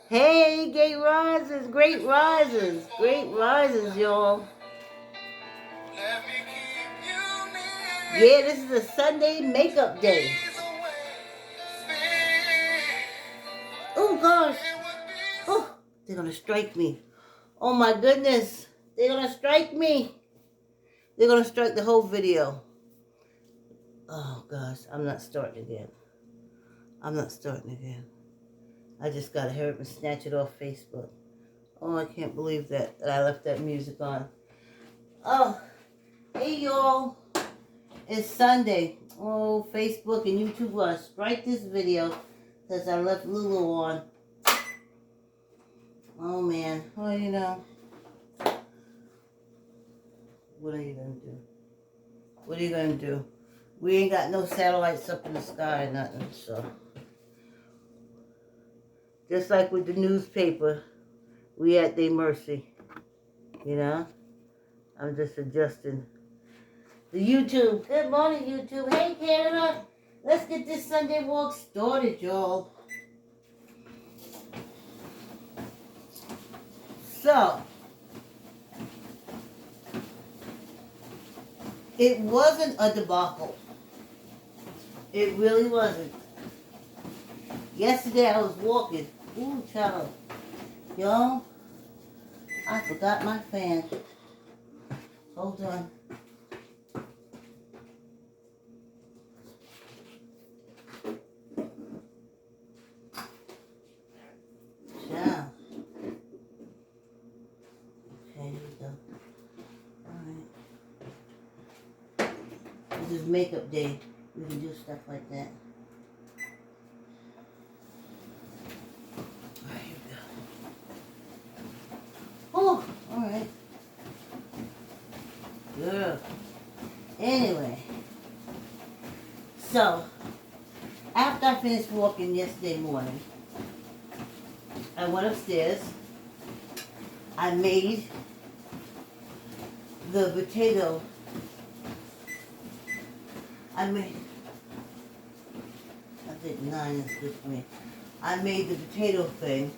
Hey, great rises, y'all. Yeah, this is a Sunday makeup day. Oh gosh. Oh, they're gonna strike me. Oh my goodness. They're gonna strike me. They're gonna strike the whole video. Oh gosh, I'm not starting again. I just gotta hurry up and snatch it off Facebook. Oh, I can't believe that I left that music on. Oh, hey y'all. It's Sunday. Oh, Facebook and YouTube want to strike this video because I left Lulu on. Oh man. Well, you know. What are you gonna do? What are you gonna do? We ain't got no satellites up in the sky or nothing, so. Just like with the newspaper, we at their mercy. You know? I'm just adjusting. The YouTube. Good morning, YouTube. Hey, Canada. Let's get this Sunday walk started, y'all. So, it wasn't a debacle. It really wasn't. Yesterday I was walking. Ooh, child. Y'all, I forgot my fan. Hold on. Child. Okay, here we go. Alright. This is makeup day. We can do stuff like that. Alright, here we go. Oh, alright. Good. Anyway. So, after I finished walking yesterday morning, I went upstairs. I made the potato. I think 9 is good for me. I made the potato thing.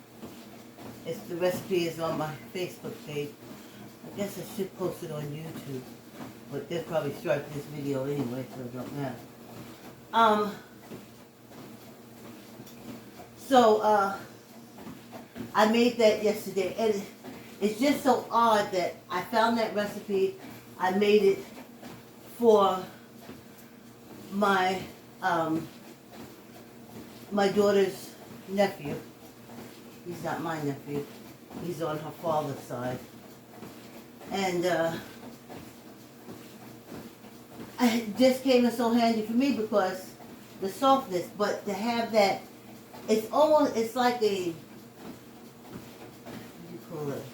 The recipe is on my Facebook page. I guess I should post it on YouTube. But they'll probably strike this video anyway, so it don't matter. So, I made that yesterday, and it's just so odd that I found that recipe. I made it for my my daughter's nephew. He's not my nephew. He's on her father's side. And it just came in so handy for me because the softness, but to have that, it's like a, what do you call it?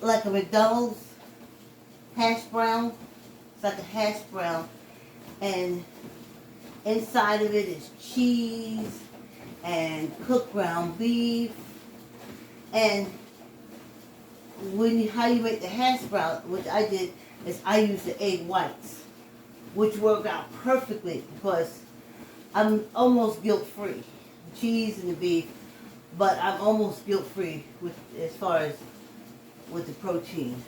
Like a McDonald's hash brown. It's like a hash brown. And inside of it is cheese and cooked ground beef. And how you make the hash brown, which I did, is I used the egg whites, which work out perfectly because I'm almost guilt-free. The cheese and the beef, but I'm almost guilt-free as far as with the protein.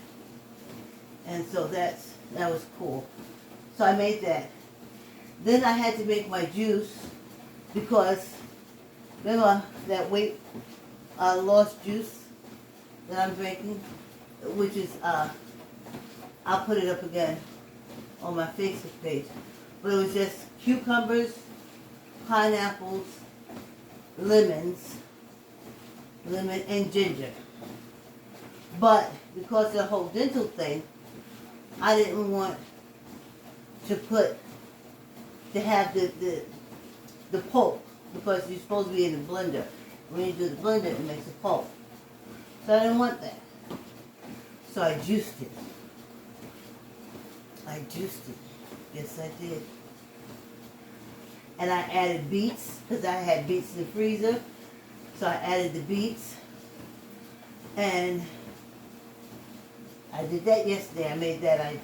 And so that was cool. So I made that. Then I had to make my juice because remember that weight loss juice that I'm drinking, which is I'll put it up again on my Facebook page. But it was just cucumbers, pineapples, lemon and ginger. But because of the whole dental thing, I didn't want to have the pulp because you're supposed to be in the blender. When you do the blender, it makes a pulp. So I didn't want that. So I juiced it. Yes, I did. And I added beets because I had beets in the freezer. So I added the beets. And I did that yesterday. I made the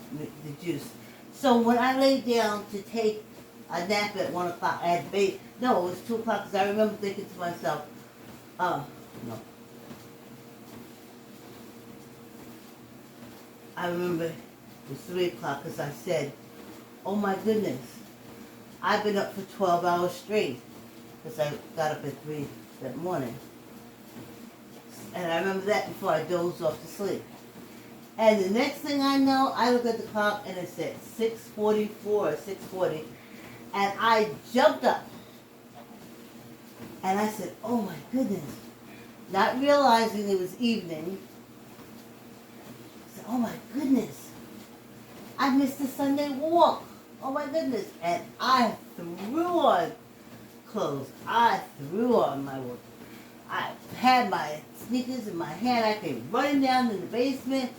juice. So when I laid down to take a nap at 1 o'clock, I had No, it was 2 o'clock because I remember thinking to myself, oh, no. I remember it was 3 o'clock because I said, oh my goodness, I've been up for 12 hours straight because I got up at 3 that morning. And I remember that before I dozed off to sleep. And the next thing I know, I look at the clock and it said 6:44, 6:40. And I jumped up. And I said, oh my goodness. Not realizing it was evening. I said, oh my goodness. I missed the Sunday walk. Oh my goodness. And I threw on clothes. I threw on my work. I had my sneakers in my hand. I came running down in the basement.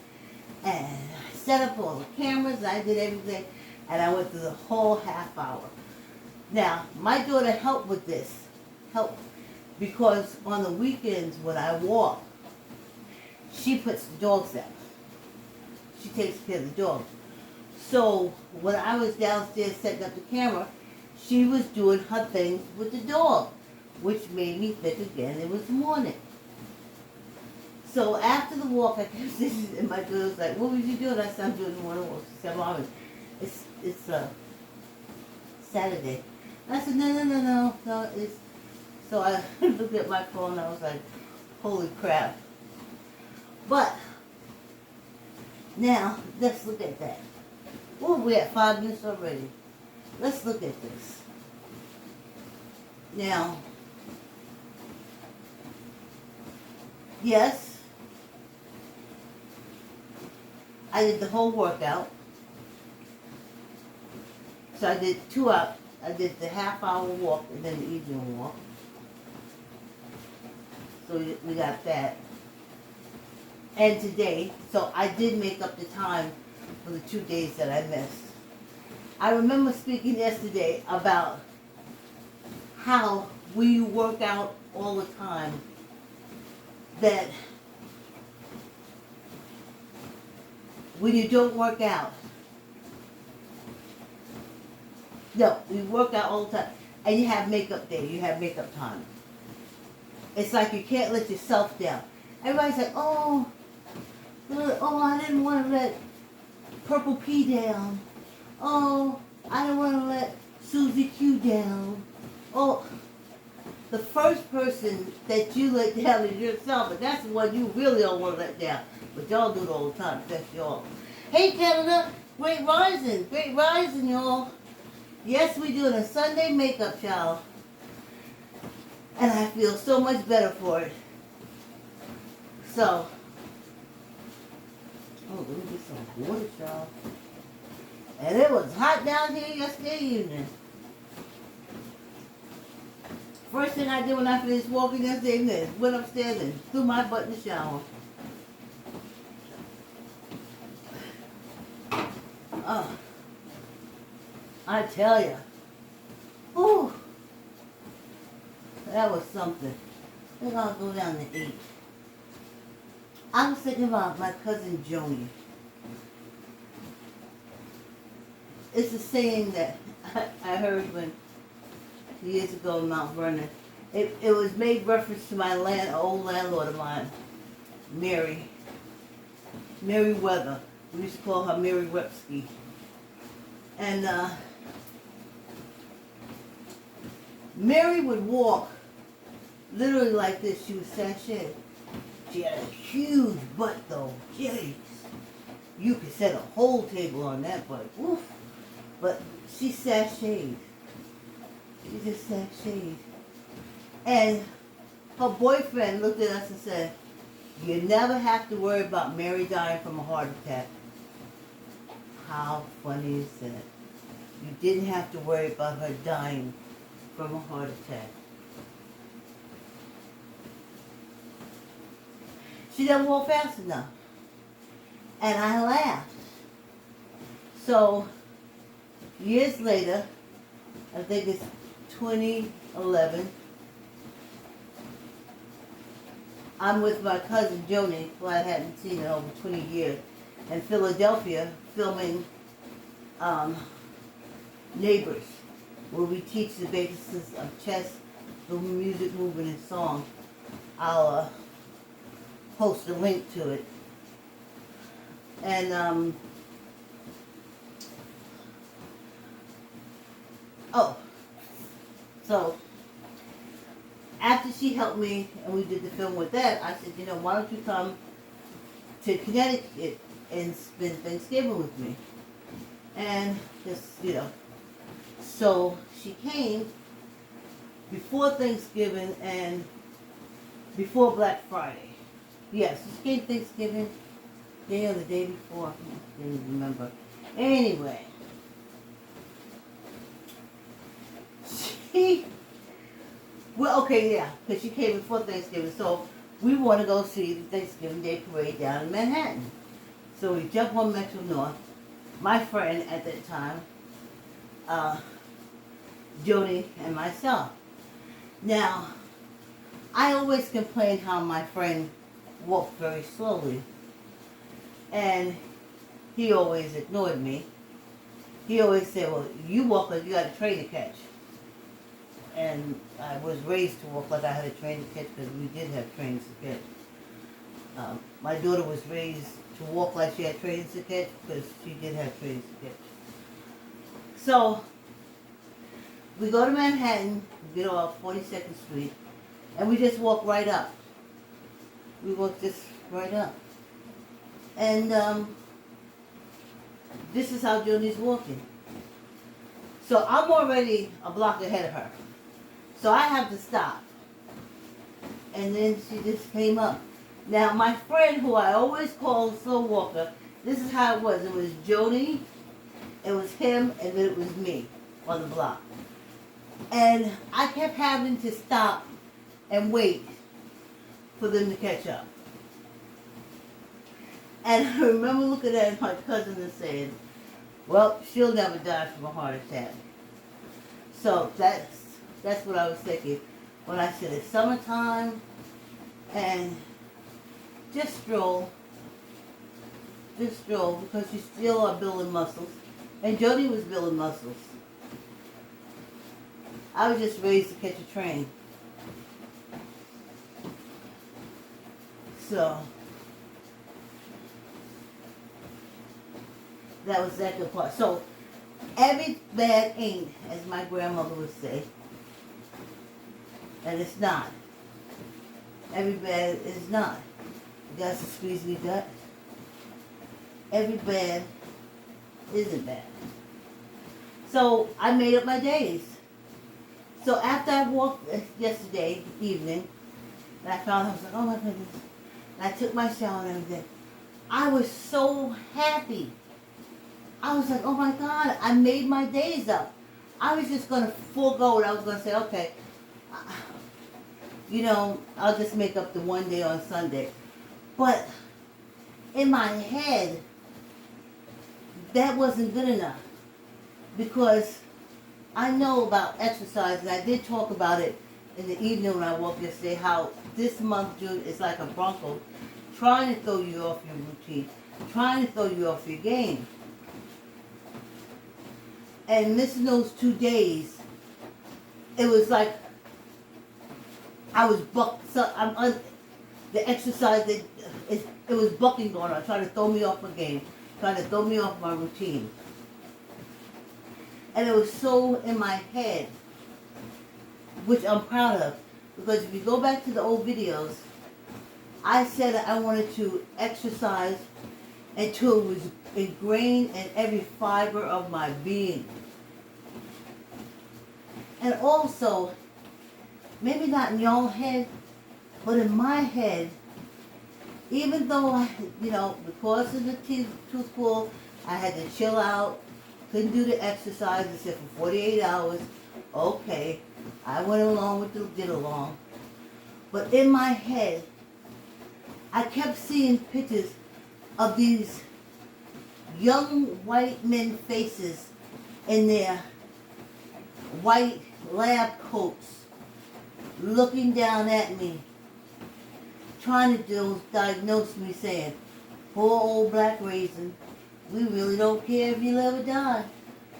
And I set up all the cameras. I did everything. And I went through the whole half hour. Now, my daughter helped with this. Helped. Because on the weekends when I walk, she puts the dogs out. She takes care of the dogs. So when I was downstairs setting up the camera, she was doing her thing with the dog, which made me think again it was morning. So after the walk, I kept sitting, and my daughter was like, what was you doing? I said, I'm doing the morning walk. She said, Mom, it's Saturday. And I said, no, it's... So I looked at my phone and I was like, holy crap. But, now, let's look at that. Oh, we're at 5 minutes already. Let's look at this. Now, yes, I did the whole workout. So I did 2 hours. I did the half-hour walk and then the evening walk. So we got that. And today, so I did make up the time for the 2 days that I missed. I remember speaking yesterday about how when you work out all the time, that when you don't work out, no, you work out all the time, and you have makeup day, you have makeup time. It's like you can't let yourself down. Everybody's like, oh, I didn't want to let Purple P down. Oh, I didn't want to let Susie Q down. Oh, the first person that you let down is yourself, and that's the one you really don't want to let down. But y'all do it all the time, that's y'all. Hey Canada, great rising, y'all. Yes, we doing a Sunday makeup shower. And I feel so much better for it. So, oh, let me get some water, y'all. And it was hot down here yesterday evening. First thing I did when I finished walking yesterday evening, went upstairs and threw my butt in the shower. I tell ya. Whew. That was something. I think I'll go down to 8. I was thinking about my cousin Joni. It's a saying that I heard years ago in Mount Vernon. It was made reference to my old landlord of mine, Mary Weather. We used to call her Mary Wepsky. And Mary would walk literally like this. She was sashayed. She had a huge butt though. Jeez. You could set a whole table on that butt. Oof. But she sashayed. She just sashayed. And her boyfriend looked at us and said, you never have to worry about Mary dying from a heart attack. How funny is that? You didn't have to worry about her dying from a heart attack. She didn't walk fast enough. And I laughed. So, years later, I think it's 2011, I'm with my cousin Joni, who I hadn't seen in over 20 years, in Philadelphia, filming Neighbors. where we teach the basics of chess, the music, movement, and song. I'll post a link to it. And so after she helped me and we did the film with that, I said, why don't you come to Connecticut and spend Thanksgiving with me? And just, so she came before Thanksgiving and before Black Friday. Yes, she came Thanksgiving day or the day before. I didn't remember. Anyway, because she came before Thanksgiving, so we want to go see the Thanksgiving Day Parade down in Manhattan. So we jump on Metro North. My friend at that time, Jody, and myself. Now, I always complained how my friend walked very slowly, and he always ignored me. He always said, well, you walk like you got a train to catch. And I was raised to walk like I had a train to catch because we did have trains to catch. My daughter was raised to walk like she had trains to catch because she did have trains to catch. So, we go to Manhattan, we get off 42nd Street, and we just walk right up. We walk just right up. And this is how Joni's walking. So I'm already a block ahead of her. So I have to stop. And then she just came up. Now my friend, who I always call Slow Walker, this is how it was. It was Joni, it was him, and then it was me on the block. And I kept having to stop and wait for them to catch up. And I remember looking at my cousin and saying, well, she'll never die from a heart attack. So that's what I was thinking when I said it's summertime and just stroll because you still are building muscles. And Jody was building muscles. I was just raised to catch a train. So that was that good part. So every bad ain't, as my grandmother would say, and it's not. Every bad is not. You got to squeeze me gut. Every bad isn't bad. So I made up my days. So after I walked yesterday evening, and I found I was like, oh my goodness. And I took my shower and everything. I was so happy. I was like, oh my God, I made my days up. I was just going to forego it. I was going to say, okay, I'll just make up the one day on Sunday. But in my head, that wasn't good enough. Because I know about exercise, and I did talk about it in the evening when I walked yesterday, how this month, June, is like a bronco trying to throw you off your routine, trying to throw you off your game. And missing those 2 days, it was like I was the exercise, it was bucking going on, trying to throw me off my game, trying to throw me off my routine. And it was so in my head, which I'm proud of, because if you go back to the old videos, I said that I wanted to exercise until it was ingrained in every fiber of my being. And also, maybe not in your head, but in my head, even though, because of the tooth pull, I had to chill out, couldn't do the exercise except for 48 hours. Okay, I went along with the get along. But in my head, I kept seeing pictures of these young white men faces in their white lab coats looking down at me, trying to diagnose me, saying, poor old black raisin, we really don't care if you live or die,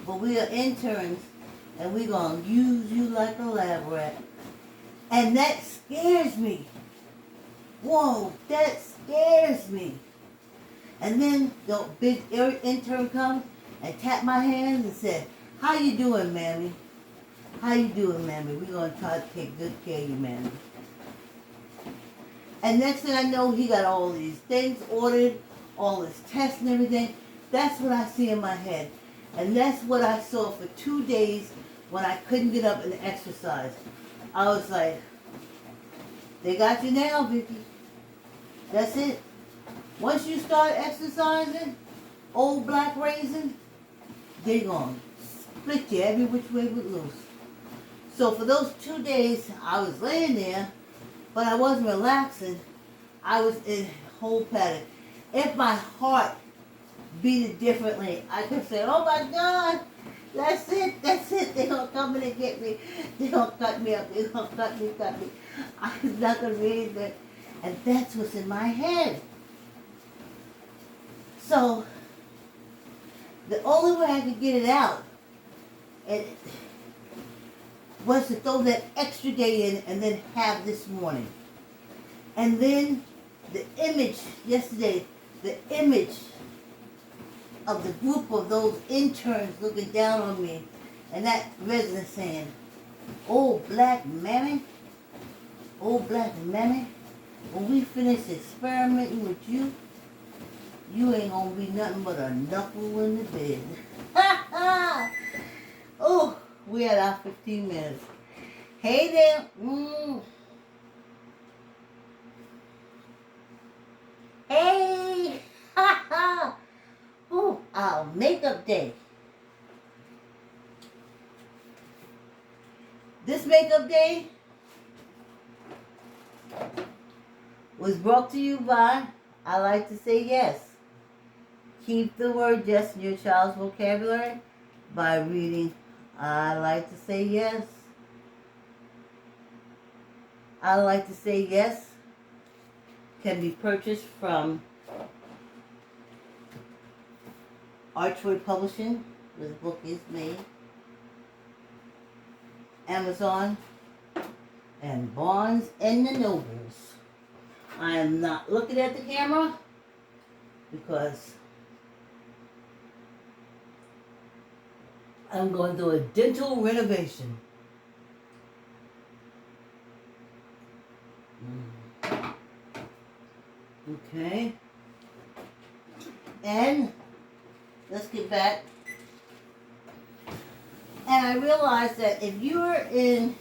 but we are interns and we're going to use you like a lab rat. And that scares me. Whoa, that scares me. And then the big intern comes and tapped my hands and said, how you doing, Mammy? How you doing, Mammy? We're going to try to take good care of you, Mammy. And next thing I know, he got all these things ordered, all his tests and everything. That's what I see in my head. And that's what I saw for 2 days when I couldn't get up and exercise. I was like, they got you now, Vicky. That's it. Once you start exercising, old black raisin, they're going to split you every which way but loose. So for those 2 days, I was laying there, but I wasn't relaxing. I was in whole panic. If my heart beat it differently, I could say, oh my God, that's it. They're going to come in and get me. They're going to cut me up. They're going to cut me. I was not going to be anything. And that's what's in my head. So, the only way I could get it out was to throw that extra day in and then have this morning. And then the image yesterday, the image of the group of those interns looking down on me, and that resident saying, oh, black mammy, when we finish experimenting with you, you ain't gonna be nothing but a knuckle in the bed. Oh, we had our 15 minutes. Hey there. Hey. Oh, our makeup day. This makeup day was brought to you by I Like to Say Yes. Keep the word yes in your child's vocabulary by reading I Like to Say Yes. I Like to Say Yes can be purchased from Archway Publishing, where the book is made, Amazon, and Barnes and the Nobles. I am not looking at the camera because I'm going to do a dental renovation. Okay. And let's get back. And I realized that if you're in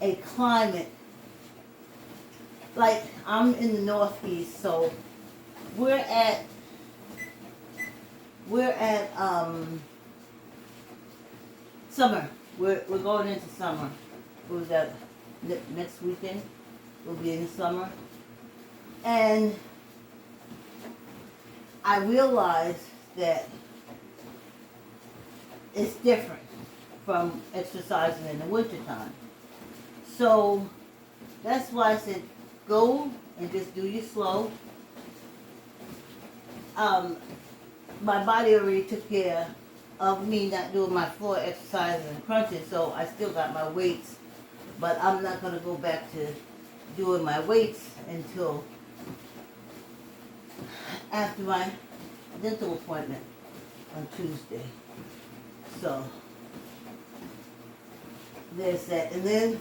a climate, like I'm in the Northeast, so we're at summer. We're going into summer. What was that? Next weekend we'll be in the summer. And I realized that it's different from exercising in the wintertime. So that's why I said go and just do your slow. My body already took care of me not doing my floor exercises and crunches, so I still got my weights, but I'm not going to go back to doing my weights until after my dental appointment on Tuesday. So there's that. And then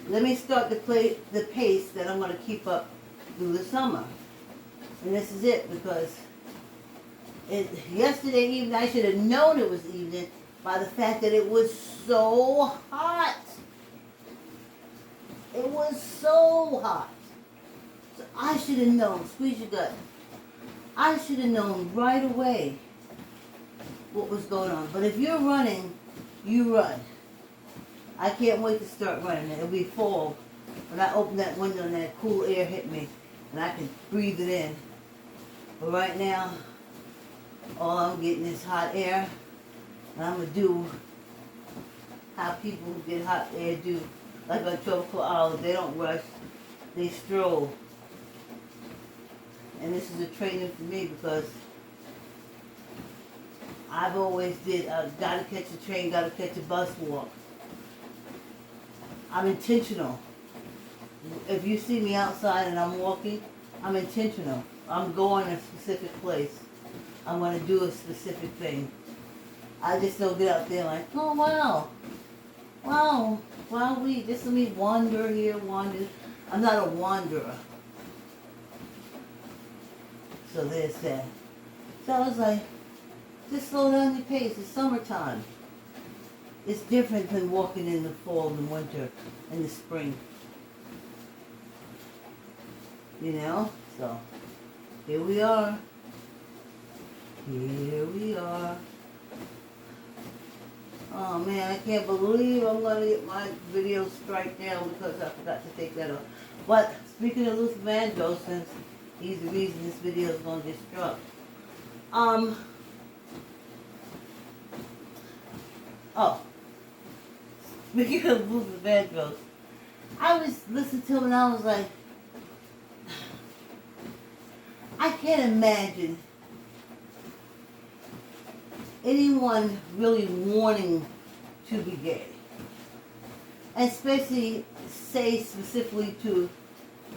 let me start to play the pace that I'm going to keep up through the summer. And this is it, because yesterday evening, I should have known it was evening by the fact that it was so hot. It was so hot. So I should have known, squeeze your gut. I should have known right away what was going on. But if you're running, you run. I can't wait to start running. It'll be fall when I open that window and that cool air hit me and I can breathe it in. But right now, all I'm getting is hot air. And I'm going to do how people who get hot air do. Like on 12 o'clock hours, they don't rush, they stroll. And this is a training for me because I've always did gotta catch a train, gotta catch a bus walk. I'm intentional. If you see me outside and I'm walking, I'm intentional. I'm going a specific place. I'm going to do a specific thing. I just don't get out there like, oh wow, wow, just let me wander here, wander. I'm not a wanderer. So there's that. So I was like, just slow down your pace. It's summertime. It's different than walking in the fall and winter and the spring. You know? So, here we are. Here we are. Oh man, I can't believe I'm going to get my video strike down because I forgot to take that off. But, speaking of Luther Vandross, since he's the reason this video is going to get struck. Speaking of Luther Vandross, I was listening to him and I was like, I can't imagine anyone really wanting to be gay. And especially, say specifically to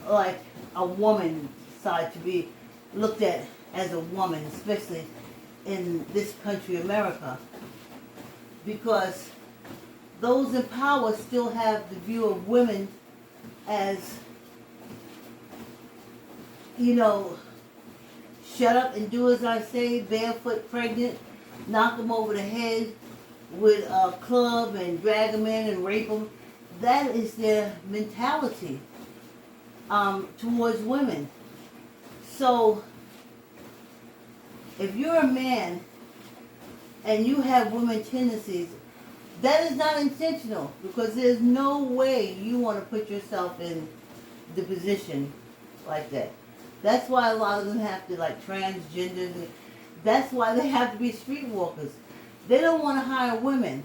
like a woman's side, to be looked at as a woman, especially in this country, America. Because those in power still have the view of women as, you know, shut up and do as I say, barefoot, pregnant, knock them over the head with a club and drag them in and rape them. That is their mentality towards women. So, if you're a man and you have women tendencies, that is not intentional, because there's no way you want to put yourself in the position like that. That's why a lot of them have to, like, transgender. That's why they have to be streetwalkers. They don't want to hire women.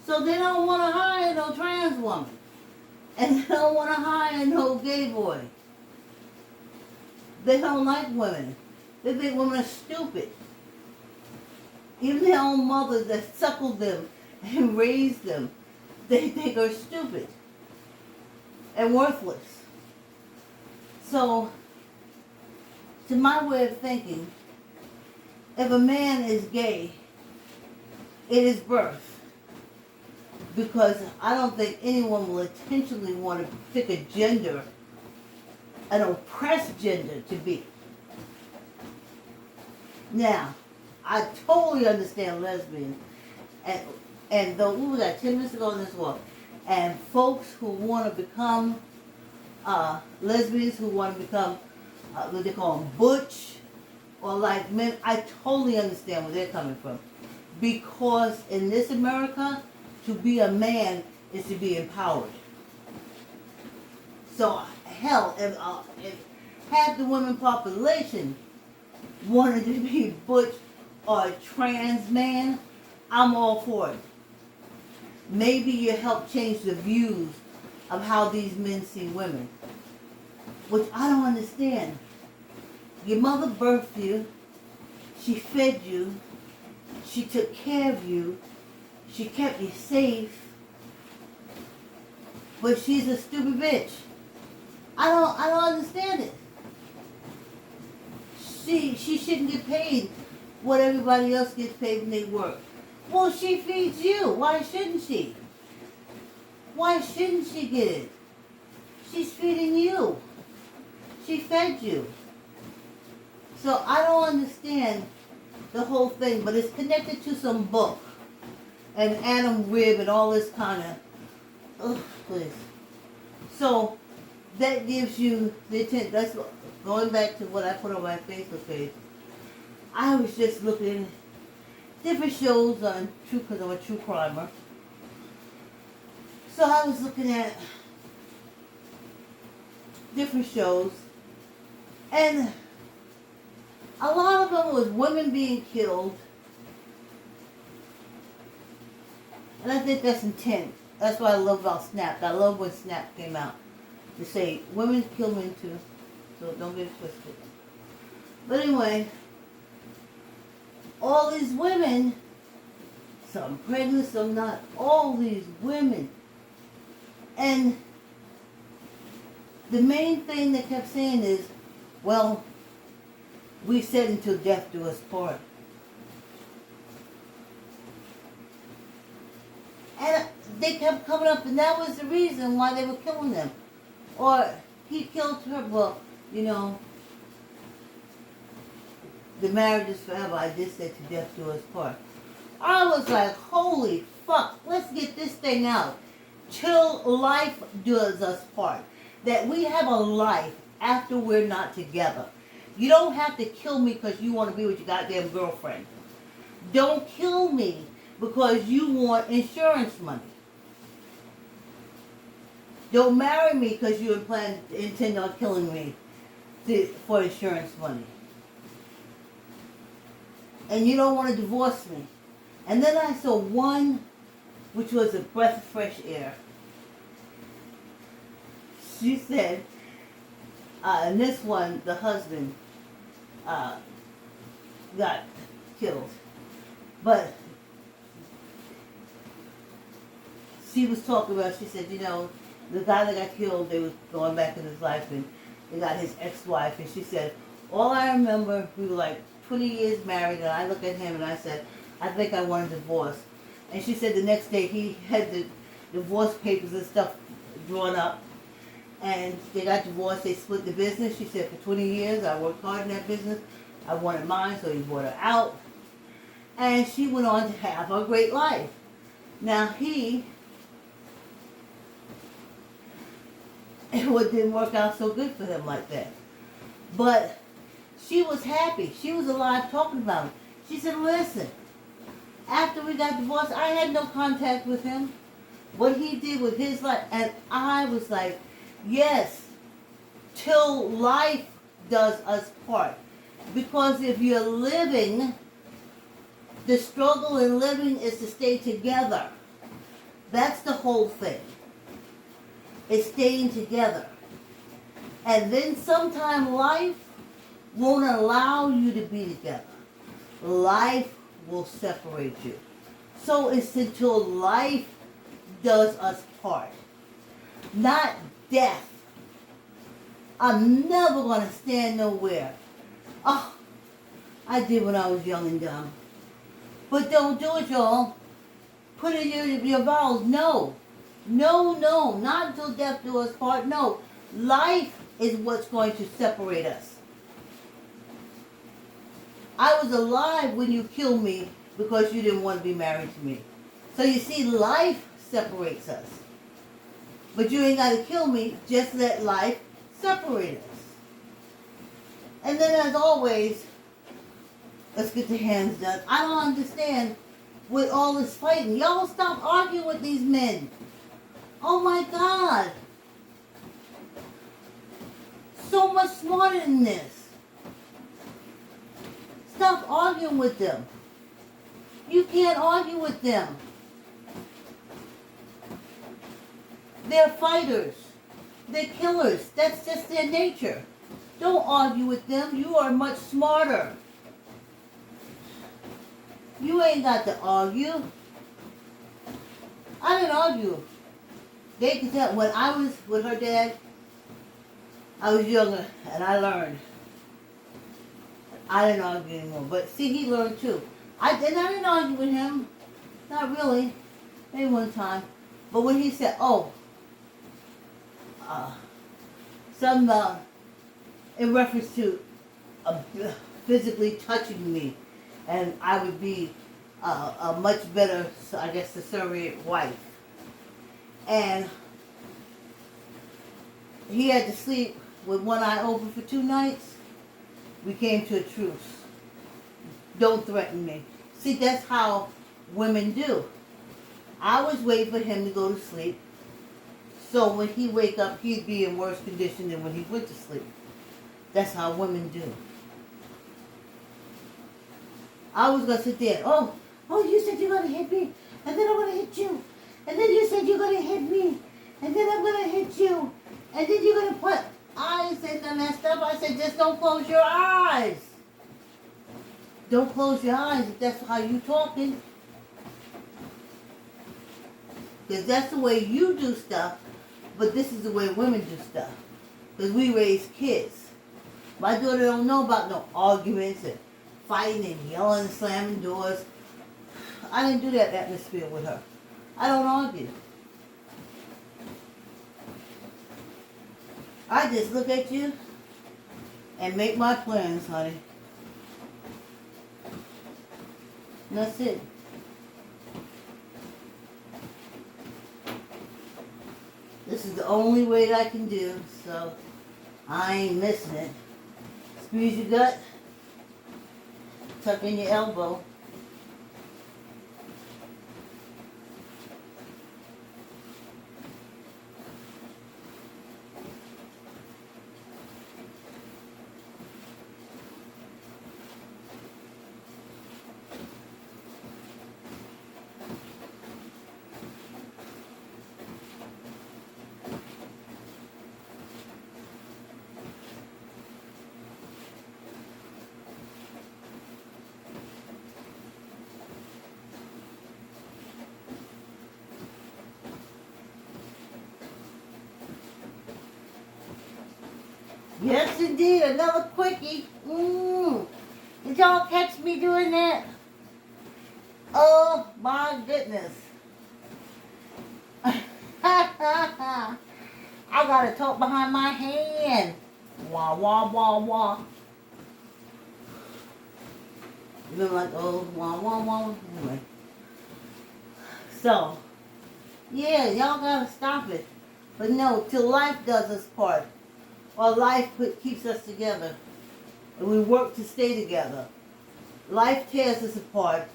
So they don't want to hire no trans woman. And they don't want to hire no gay boy. They don't like women. They think women are stupid. Even their own mothers that suckled them and raised them, they think are stupid and worthless. So, to my way of thinking, if a man is gay, it is birth. Because I don't think anyone will intentionally want to pick a gender, an oppressed gender to be. Now, I totally understand lesbians. And what was that, 10 minutes ago in this walk? And folks who want to become lesbians, who want to become, what they call them, butch, or like men, I totally understand where they're coming from. Because in this America, to be a man is to be empowered. So, hell, if half the women population wanted to be butch or a trans man, I'm all for it. Maybe you help change the views of how these men see women, which I don't understand. Your mother birthed you, she fed you, she took care of you, she kept you safe, but she's a stupid bitch. I don't understand it. She shouldn't get paid what everybody else gets paid when they work. Well, she feeds you. Why shouldn't she? Why shouldn't she get it? She's feeding you. She fed you. So I don't understand the whole thing, but it's connected to some book and Adam Rib and all this kind of, please. So that gives you the intent. That's going back to what I put on my Facebook page. I was just looking different shows on true, because I'm a true crimer. So I was looking at different shows, and a lot of them was women being killed, and I think that's intent. That's what I love about Snap. I love when Snap came out to say women kill men too, so don't get it twisted. But anyway, all these women, some pregnant, some not, all these women. And the main thing they kept saying is, well, we said until death do us part. And they kept coming up, and that was the reason why they were killing them. Or he killed her, well, you know, the marriage is forever. I just said to death do us part. I was like, holy fuck, let's get this thing out. Till life does us part. That we have a life after we're not together. You don't have to kill me because you want to be with your goddamn girlfriend. Don't kill me because you want insurance money. Don't marry me because you intend on killing me for insurance money. And you don't want to divorce me. And then I saw one, which was a breath of fresh air. She said, and this one, the husband got killed. But she was talking about, she said, you know, the guy that got killed, they was going back in his life, and they got his ex-wife, and she said, all I remember, we were like 20 years married, and I looked at him and I said, I think I want a divorce. And she said the next day he had the divorce papers and stuff drawn up, and they got divorced, they split the business. She said, for 20 years, I worked hard in that business. I wanted mine, so he bought her out. And she went on to have a great life. Now it didn't work out so good for him like that. But she was happy. She was alive talking about it. She said, listen, after we got divorced, I had no contact with him. What he did with his life, and I was like, yes, till life does us part. Because if you're living, the struggle in living is to stay together. That's the whole thing. It's staying together. And then sometime life won't allow you to be together. Life will separate you. So it's until life does us part. Not death. I'm never going to stand nowhere. Oh, I did when I was young and dumb. But don't do it, y'all. Put in your vows. No. No, no. Not until death do us part. No. Life is what's going to separate us. I was alive when you killed me because you didn't want to be married to me. So you see, life separates us. But you ain't got to kill me. Just let life separate us. And then as always, let's get the hands done. I don't understand with all this fighting. Y'all stop arguing with these men. Oh my God. So much smarter than this. Stop arguing with them. You can't argue with them. They're fighters. They're killers. That's just their nature. Don't argue with them. You are much smarter. You ain't got to argue. I didn't argue. They could tell. When I was with her dad, I was younger and I learned. I didn't argue anymore. But see, he learned too. I didn't argue with him. Not really. Maybe one time. But when he said, in reference to physically touching me, and I would be a much better, I guess, the surrogate wife. And he had to sleep with one eye open for 2 nights. We came to a truce. Don't threaten me. See, that's how women do. I was waiting for him to go to sleep, so when he wake up, he'd be in worse condition than when he went to sleep. That's how women do. I was going to sit there. Oh, you said you're going to hit me, and then I'm going to hit you. And then you said you're going to hit me, and then I'm going to hit you. And then you're going to put eyes in and that stuff. I said, just don't close your eyes. Don't close your eyes if that's how you talking. Because that's the way you do stuff, but this is the way women do stuff. Because we raise kids. My daughter don't know about no arguments and fighting and yelling and slamming doors. I didn't do that atmosphere with her. I don't argue. I just look at you and make my plans, honey. And that's it. This is the only way that I can do, so I ain't missing it. Squeeze your gut, tuck in your elbow. Yes, indeed, another quickie. Did y'all catch me doing that? Oh, my goodness. I gotta talk behind my hand. Wah, wah, wah, wah. You know, like, oh, wah, wah, wah. Anyway. So, yeah, y'all gotta stop it. But no, till life does us part. Or life keeps us together. And we work to stay together. Life tears us apart,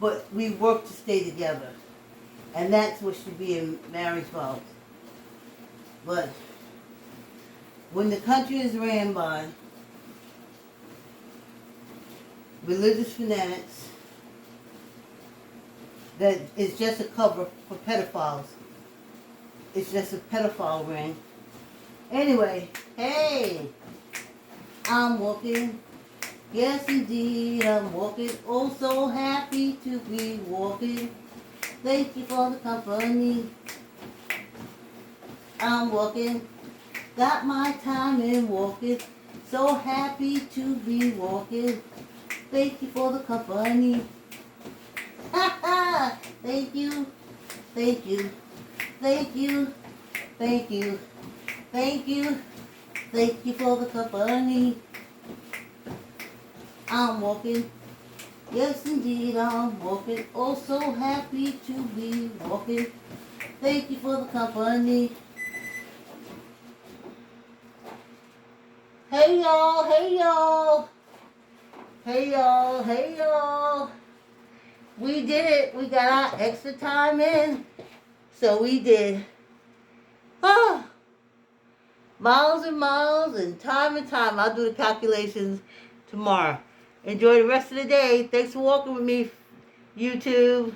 but we work to stay together. And that's what should be in marriage vows. But when the country is ran by religious fanatics, that is just a cover for pedophiles. It's just a pedophile ring. Anyway, hey, I'm walking. Yes, indeed, I'm walking. Oh, so happy to be walking. Thank you for the company. I'm walking. Got my time in walking. So happy to be walking. Thank you for the company. Ha ha! Thank you. Thank you. Thank you. Thank you. Thank you. Thank you for the company. I'm walking. Yes, indeed, I'm walking. Oh, so happy to be walking. Thank you for the company. Hey, y'all. Hey, y'all. Hey, y'all. Hey, y'all. We did it. We got our extra time in. So we did. Ah. Miles and miles and time. I'll do the calculations tomorrow. Enjoy the rest of the day. Thanks for walking with me, YouTube.